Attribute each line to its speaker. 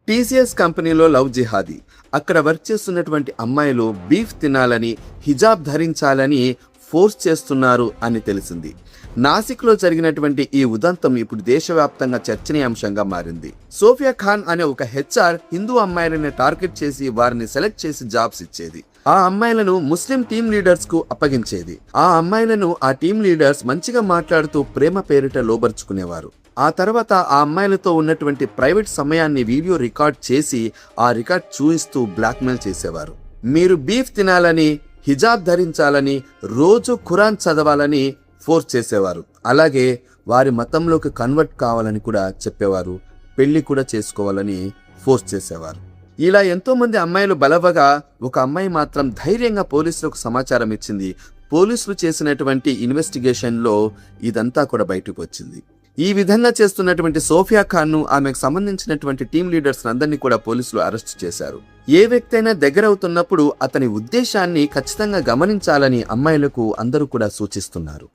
Speaker 1: TCS కంపెనీలో love jihadi. అక్కడ work చేస్తున్నటువంటి అమ్మాయిలు బీఫ్ తినాలని, హిజాబ్ ధరించాలని ఫోర్స్ చేస్తున్నారు అని తెలిసింది. నాసిక్లో జరిగినటువంటి ఈ ఉదంతం ఇప్పుడు దేశవ్యాప్తంగా చర్చనీయాంశంగా మారింది. సోఫియా ఖాన్ అనే ఒక హెచ్ఆర్ హిందూ అమ్మాయిలని టార్గెట్ చేసి వారిని సెలెక్ట్ చేసి జాబ్స్ ఇచ్చేది. ఆ అమ్మాయిలను ముస్లిం టీమ్ లీడర్స్ కు అప్పగించేది. ఆ అమ్మాయిలను ఆ టీమ్ లీడర్స్ మంచిగా మాట్లాడుతూ ప్రేమ పేరిట లోబర్చుకునేవారు. ఆ తర్వాత ఆ అమ్మాయిలతో ఉన్నటువంటి ప్రైవేట్ సమయాన్ని వీడియో రికార్డ్ చేసి ఆ రికార్డ్ చూపిస్తూ బ్లాక్మెయిల్ చేసేవారు. మీరు బీఫ్ తినాలని, హిజాబ్ ధరించాలని, రోజు ఖురాన్ చదవాలని ఫోర్స్ చేసేవారు. అలాగే వారి మతంలోకి కన్వర్ట్ కావాలని కూడా చెప్పేవారు. పెళ్లి కూడా చేసుకోవాలని ఫోర్స్ చేసేవారు. ఇలా ఎంతో మంది అమ్మాయిలు బలవగా ఒక అమ్మాయి మాత్రం ధైర్యంగా పోలీసులకు సమాచారం ఇచ్చింది. పోలీసులు చేసినటువంటి ఇన్వెస్టిగేషన్లో ఇదంతా కూడా బయటకు వచ్చింది. ఈ విధంగా చేస్తున్నటువంటి సోఫియా ఖాన్ను, ఆమెకు సంబంధించినటువంటి టీమ్ లీడర్స్ అందరినీ కూడా పోలీసులు అరెస్ట్ చేశారు. ఏ వ్యక్తి అయినా దగ్గరవుతున్నప్పుడు అతని ఉద్దేశాన్ని ఖచ్చితంగా గమనించాలని అమ్మాయిలకు అందరూ కూడా సూచిస్తున్నారు.